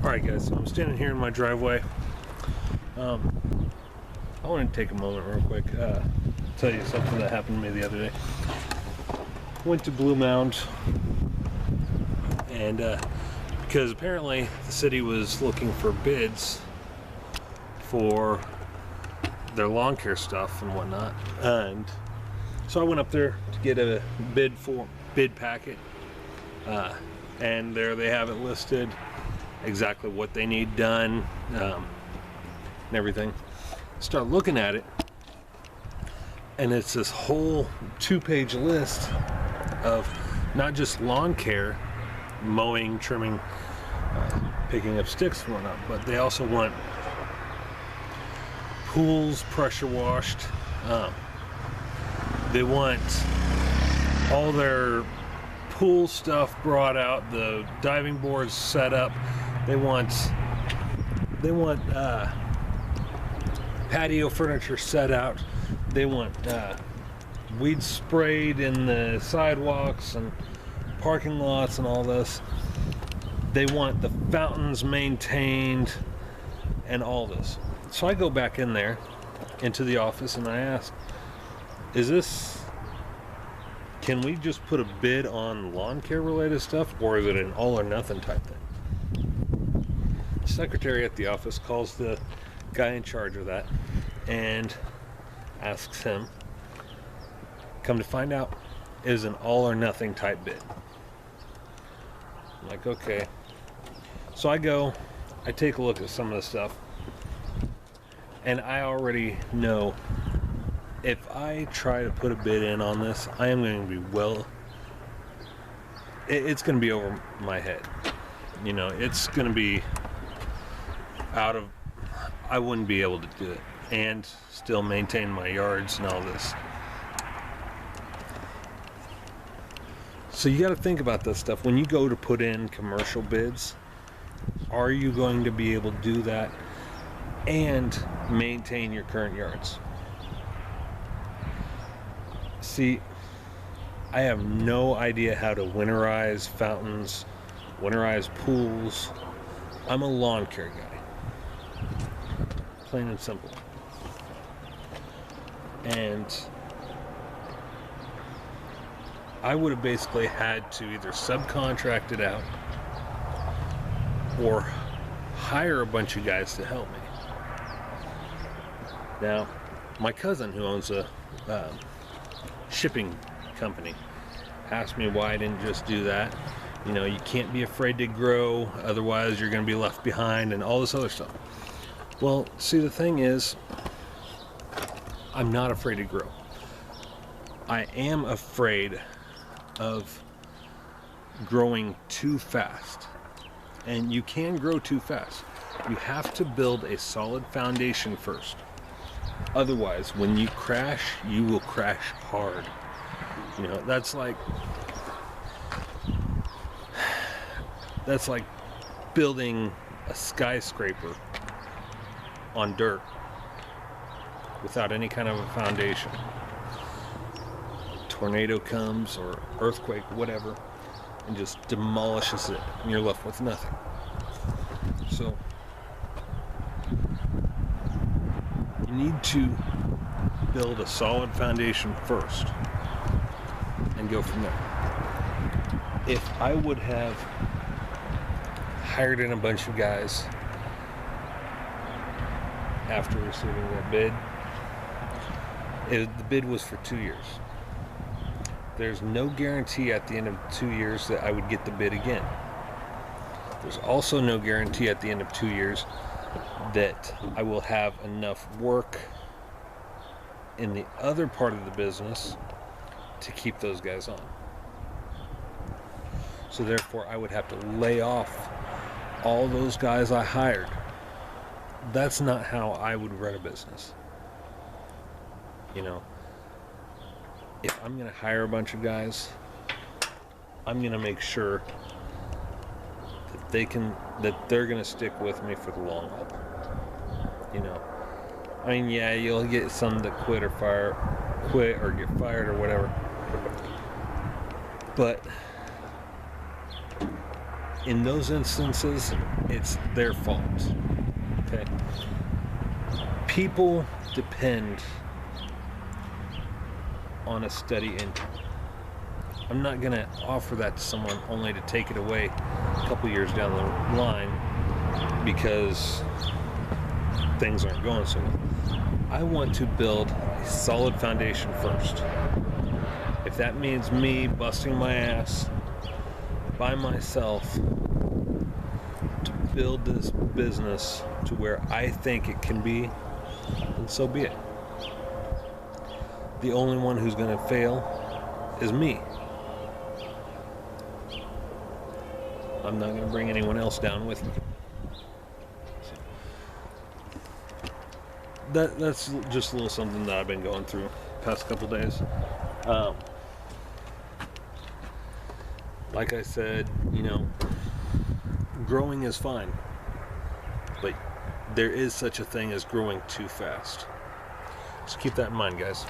Alright guys, so I'm standing here in my driveway. I want to take a moment real quick, tell you something that happened to me the other day. Went to Blue Mound, and because apparently the city was looking for bids for their lawn care stuff and whatnot, and so I went up there to get a bid packet, and there they have it listed, exactly what they need done, and everything. Start looking at it, and it's this whole 2-page list of not just lawn care, mowing, trimming, picking up sticks and whatnot, but they also want pools pressure washed. They want all their pool stuff brought out, the diving boards set up. They want patio furniture set out. They want weed sprayed in the sidewalks and parking lots and all this. They want the fountains maintained and all this. So I go back in there into the office and I ask, can we just put a bid on lawn care related stuff, or is it an all or nothing type thing? The secretary at the office calls the guy in charge of that and asks him. Come to find out, it is an all or nothing type bid. I'm like, okay. So I take a look at some of the stuff, and I already know if I try to put a bid in on this, I am going to be it's going to be over my head. You know, it's going to be I wouldn't be able to do it and still maintain my yards and all this. So you got to think about this stuff when you go to put in commercial bids. Are you going to be able to do that and maintain your current yards? See, I have no idea how to winterize fountains, winterize pools. I'm a lawn care guy, plain and simple. And I would have basically had to either subcontract it out or hire a bunch of guys to help me. Now, my cousin, who owns a shipping company, asked me why I didn't just do that. You know, you can't be afraid to grow, otherwise you're going to be left behind and all this other stuff. Well, see, the thing is, I'm not afraid to grow. I am afraid of growing too fast. And you can grow too fast. You have to build a solid foundation first. Otherwise, when you crash, you will crash hard. You know, that's like building a skyscraper on dirt without any kind of a foundation. Tornado comes, or earthquake, whatever, and just demolishes it, and you're left with nothing. So you need to build a solid foundation first and go from there. If I would have hired in a bunch of guys after receiving that bid, the bid was for 2 years. There's no guarantee at the end of 2 years that I would get the bid again. There's also no guarantee at the end of 2 years that I will have enough work in the other part of the business to keep those guys on. So therefore, I would have to lay off all those guys I hired. That's not how I would run a business. You know, if I'm going to hire a bunch of guys, I'm going to make sure that they're going to stick with me for the long haul. You know, I mean, yeah, you'll get some that quit or get fired or whatever. But in those instances, it's their fault. Okay? People depend on a steady income. I'm not going to offer that to someone only to take it away a couple years down the line because things aren't going so well. I want to build a solid foundation first. If that means me busting my ass by myself to build this business to where I think it can be, then so be it. The only one who's going to fail is me. I'm not going to bring anyone else down with me. So that's just a little something that I've been going through the past couple days. Like I said, growing is fine, but there is such a thing as growing too fast. So keep that in mind, guys.